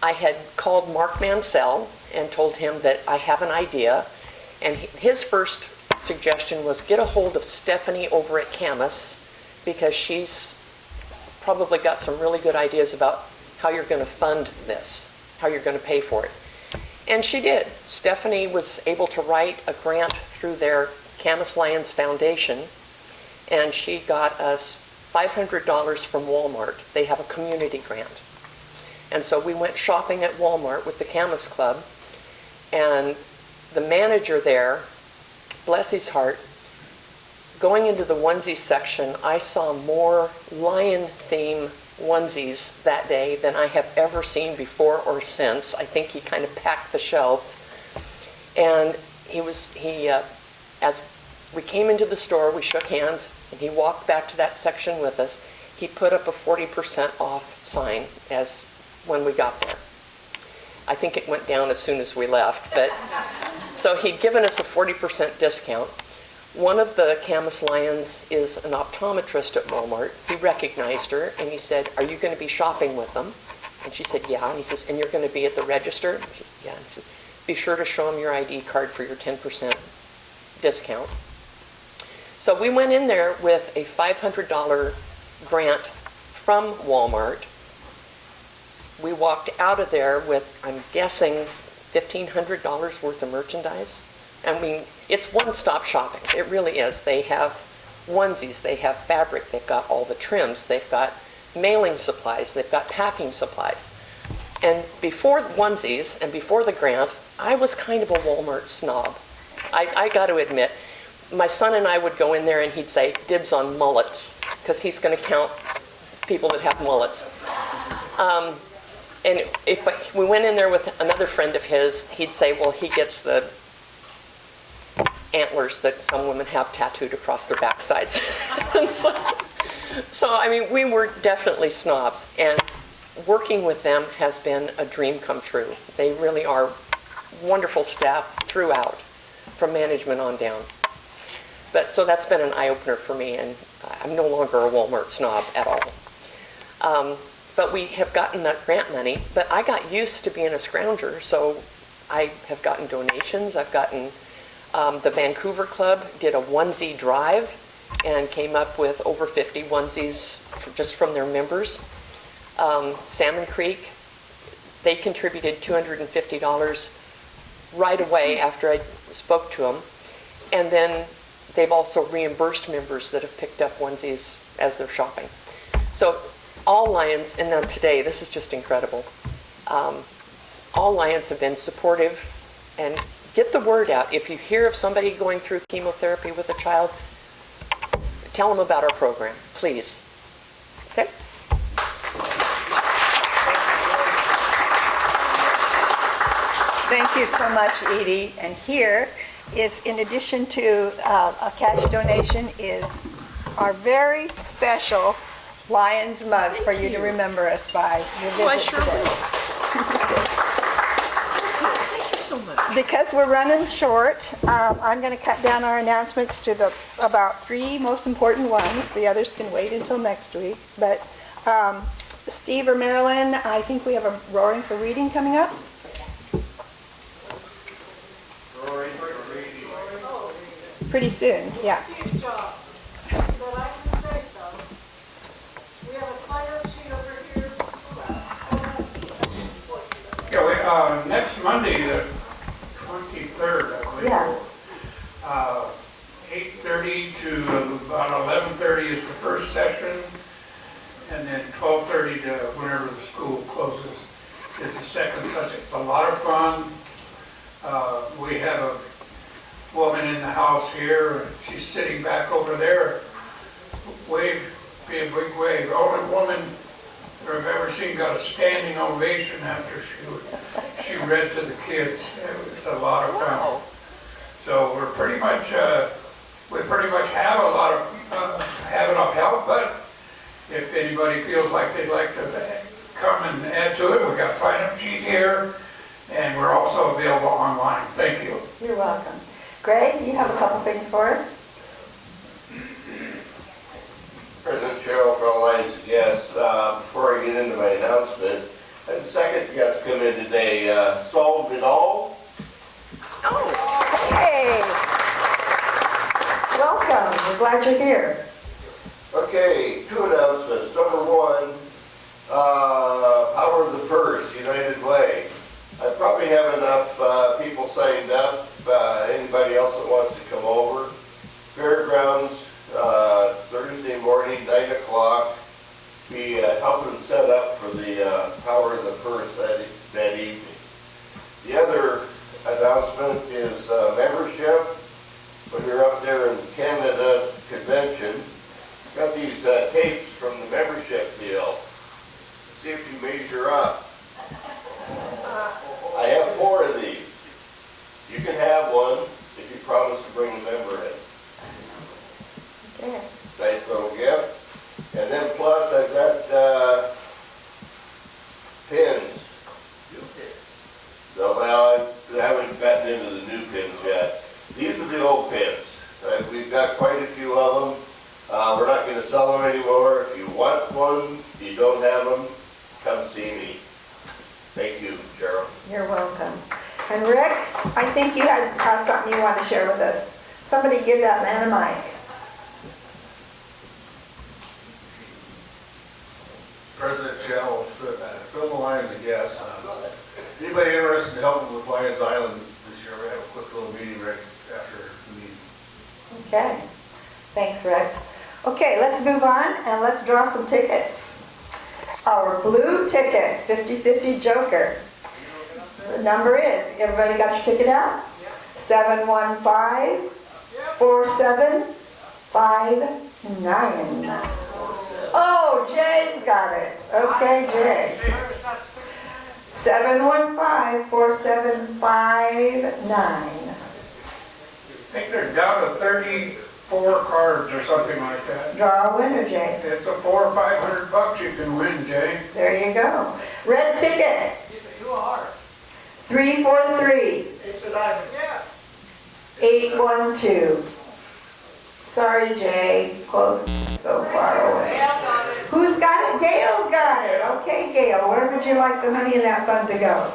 I had called Mark Mansell and told him that I have an idea, and his first suggestion was get a hold of Stephanie over at Camus, because she's probably got some really good ideas about how you're going to fund this, how you're going to pay for it. And she did. Stephanie was able to write a grant through their Camus Lions Foundation, and she got us $500 from Walmart. They have a community grant. And so we went shopping at Walmart with the Camus Club, and the manager there, bless his heart, going into the onesies section, I saw more lion theme onesies that day than I have ever seen before or since. I think he kind of packed the shelves. And as we came into the store, we shook hands, and he walked back to that section with us. He put up a 40% off sign when we got there. I think it went down as soon as we left, but so he'd given us a 40% discount. One of the Camus Lions is an optometrist at Walmart. He recognized her, and he said, "Are you going to be shopping with them?" And she said, "Yeah." And he says, "And you're going to be at the register?" And she said, "Yeah." And he says, "Be sure to show them your ID card for your 10% discount." So we went in there with a $500 grant from Walmart. We walked out of there with, I'm guessing, $1,500 worth of merchandise. I mean, it's one-stop shopping. It really is. They have onesies, they have fabric, they've got all the trims, they've got mailing supplies, they've got packing supplies. And before onesies and before the grant, I was kind of a Walmart snob. I got to admit, my son and I would go in there and he'd say, "Dibs on mullets," because he's going to count people that have mullets. And if we went in there with another friend of his, he'd say, "Well, he gets the antlers that some women have tattooed across their backsides." So, I mean, we were definitely snobs, and working with them has been a dream come true. They really are wonderful staff throughout, from management on down. But so that's been an eye-opener for me, and I'm no longer a Walmart snob at all. But we have gotten that grant money, but I got used to being a scrounger, so I have gotten donations. I've gotten, the Vancouver Club did a onesie drive and came up with over 50 onesies just from their members. Salmon Creek, they contributed $250 right away after I spoke to them. And then they've also reimbursed members that have picked up onesies as they're shopping. So all Lions, and now today, this is just incredible. All Lions have been supportive, and get the word out. If you hear of somebody going through chemotherapy with a child, tell them about our program, please. Okay? Thank you so much, Edie. And here is, in addition to a cash donation, is our very special Lions mug for you to remember us by your visit today. Thank you so much. Because we're running short, I'm going to cut down our announcements to the about 3 most important ones. The others can wait until next week. But Steve or Marilyn, I think we have a Roaring for Reading coming up. Pretty soon, yeah. Steve's job, but I can say so. We have a sign-up sheet over here. Yeah, next Monday, the 23rd, I believe. Yeah. 8:30 to about 11:30 is the first session, and then 12:30 to whenever the school closes is the second session. It's a lot of fun. We have a woman in the house here, and she's sitting back over there. Wave, be a big wave. The only woman I've ever seen got a standing ovation after she read to the kids. It's a lot of fun. So we pretty much have have enough help, but if anybody feels like they'd like to come and add to it, we got sign-up sheet here, and we're also available online. Thank you. You're welcome. Greg, you have a couple things for us? President Cheryl, fellow Lions guests, before I get into my announcement, I had the second guest come in today, Solved It All. Hey! Welcome. We're glad you're here. Okay, 2 announcements. Number 1, Power of the Purse, United Way. I probably have enough people signed up. Anybody else that wants to come over. Fairgrounds, Thursday morning, 9 o'clock. Be helping set up for the Power of the Purse that evening. The other announcement is membership. When you're up there in Canada Convention, got these tapes from the membership deal. See if you measure up. I have 4 of these. You can have one if you promise to bring a member in. Okay. Nice little gift. And then plus I've got pins. So, well, I haven't gotten into the new pins yet. These are the old pins. We've got quite a few of them. We're not going to sell them anymore. If you want one, you don't have them, come see me. Thank you, Cheryl. You're welcome. And Rex, I think you had something you want to share with us. Somebody give that man a mic. President Shell, Phil the Lions a guest. Anybody interested in helping with Lions Island this year, we have a quick little meeting right after the meeting. Okay. Thanks, Rex. Okay, let's move on and let's draw some tickets. Our blue ticket, 50/50 Joker. The number is, everybody got your ticket out? 715-4759. Oh, Jay's got it. Okay, Jay. 715-4759. I think they're down to 34 cards or something like that. Draw a winner, Jay. It's a $400 or $500 you can win, Jay. There you go. Red ticket. 3 343. 812. Sorry, Jay, close so far away. Who's got it? Gail's got it. Okay, Gail, where would you like the money in that fund to go?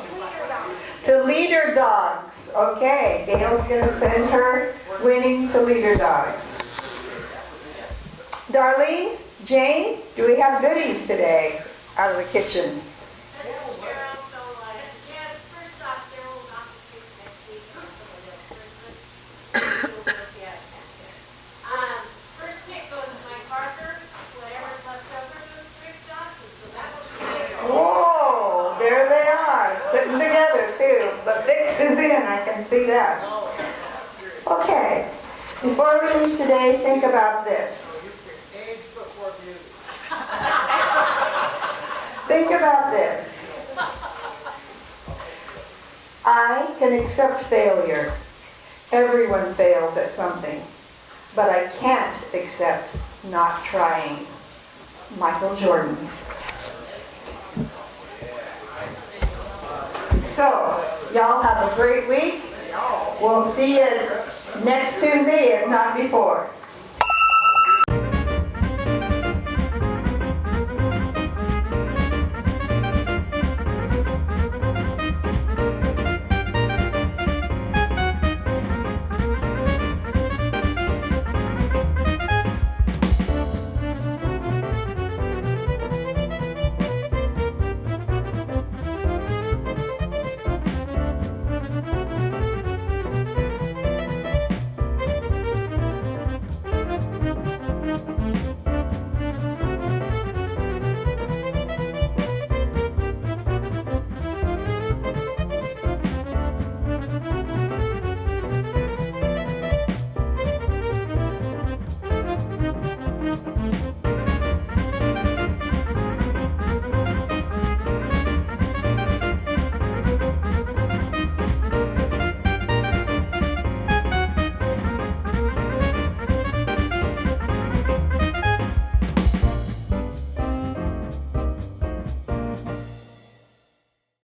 To Leader Dogs. Okay, Gail's gonna send her winning to Leader Dogs. Darlene, Jane, do we have goodies today out of the kitchen? Whoa, there they are, sitting together too. The fix is in, I can see that. Okay, before we leave today, think about this. Think about this. I can accept failure. Everyone fails at something. But I can't accept not trying. Michael Jordan. So, y'all have a great week. We'll see you next Tuesday, if not before.